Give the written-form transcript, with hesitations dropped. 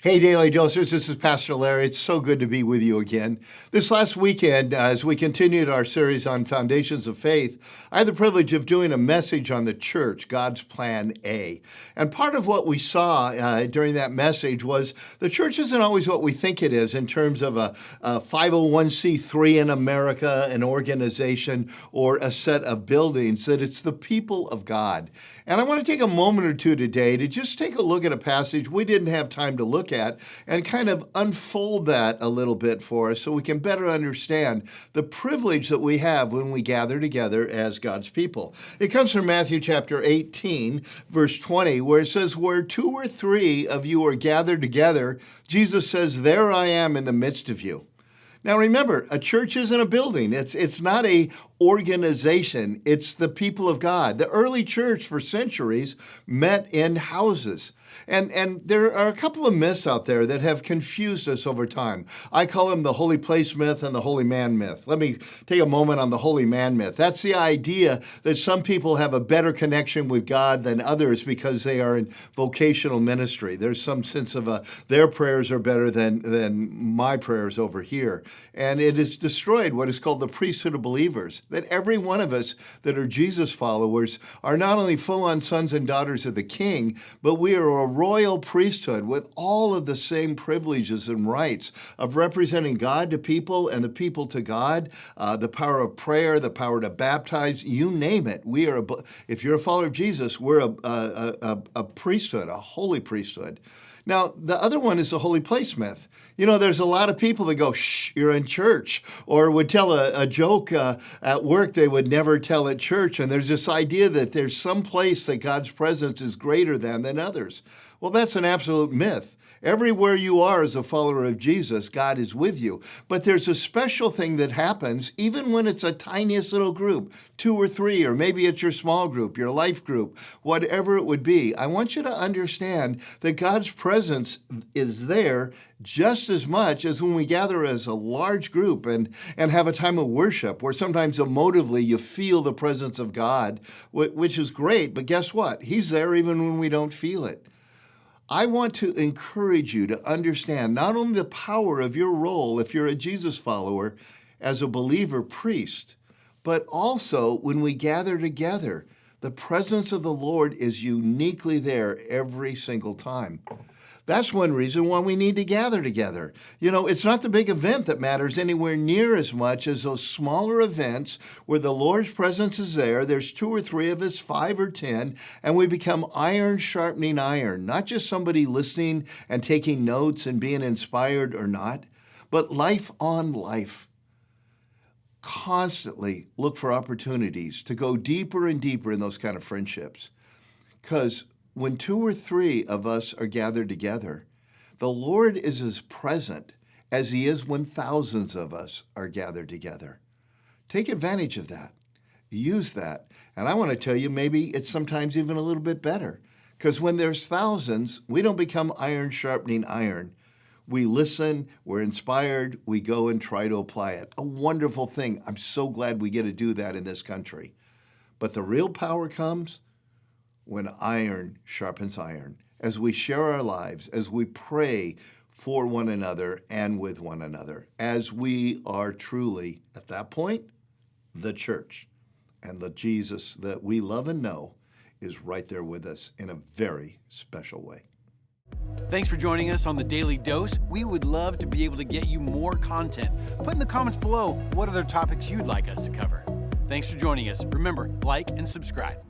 Hey, Daily Dosers, this is Pastor Larry. It's so good to be with you again. This last weekend, as we continued our series on Foundations of Faith, I had the privilege of doing a message on the church, God's Plan A. And part of what we saw during that message was the church isn't always what we think it is in terms of a 501c3 in America, an organization, or a set of buildings, that it's the people of God. And I want to take a moment or two today to just take a look at a passage we didn't have time to look at and kind of unfold that a little bit for us so we can better understand the privilege that we have when we gather together as God's people. It comes from Matthew chapter 18, verse 20, where it says, "Where two or three of you are gathered together," Jesus says, "there I am in the midst of you." Now remember, a church isn't a building. It's not a organization. It's the people of God. The early church for centuries met in houses. And there are a couple of myths out there that have confused us over time. I call them the holy place myth and the holy man myth. Let me take a moment on the holy man myth. That's the idea that some people have a better connection with God than others because they are in vocational ministry. There's some sense of their prayers are better than my prayers over here. And it has destroyed what is called the priesthood of believers, that every one of us that are Jesus followers are not only full-on sons and daughters of the King, but we are a royal priesthood with all of the same privileges and rights of representing God to people and the people to God, the power of prayer, the power to baptize, you name it. We are, if you're a follower of Jesus, we're a priesthood, a holy priesthood. Now, the other one is the holy place myth. You know, there's a lot of people that go, "Shh, you're in church," or would tell a joke at work they would never tell at church. And there's this idea that there's some place that God's presence is greater than others. Well, that's an absolute myth. Everywhere you are as a follower of Jesus, God is with you. But there's a special thing that happens even when it's a tiniest little group, 2 or 3, or maybe it's your small group, your life group, whatever it would be. I want you to understand that God's presence is there just as much as when we gather as a large group and have a time of worship where sometimes emotively you feel the presence of God, which is great. But guess what? He's there even when we don't feel it. I want to encourage you to understand not only the power of your role if you're a Jesus follower as a believer priest, but also when we gather together, the presence of the Lord is uniquely there every single time. That's one reason why we need to gather together. You know, it's not the big event that matters anywhere near as much as those smaller events where the Lord's presence is there. There's 2 or 3 of us, 5 or 10, and we become iron sharpening iron, not just somebody listening and taking notes and being inspired or not, but life on life. Constantly look for opportunities to go deeper and deeper in those kind of friendships. Because when 2 or 3 of us are gathered together, the Lord is as present as He is when thousands of us are gathered together. Take advantage of that. Use that. And I want to tell you, maybe it's sometimes even a little bit better. Because when there's thousands, we don't become iron sharpening iron. We listen, we're inspired, we go and try to apply it. A wonderful thing. I'm so glad we get to do that in this country. But the real power comes when iron sharpens iron, as we share our lives, as we pray for one another and with one another, as we are truly, at that point, the church. And the Jesus that we love and know is right there with us in a very special way. Thanks for joining us on the Daily Dose. We would love to be able to get you more content. Put in the comments below what other topics you'd like us to cover. Thanks for joining us. Remember, like and subscribe.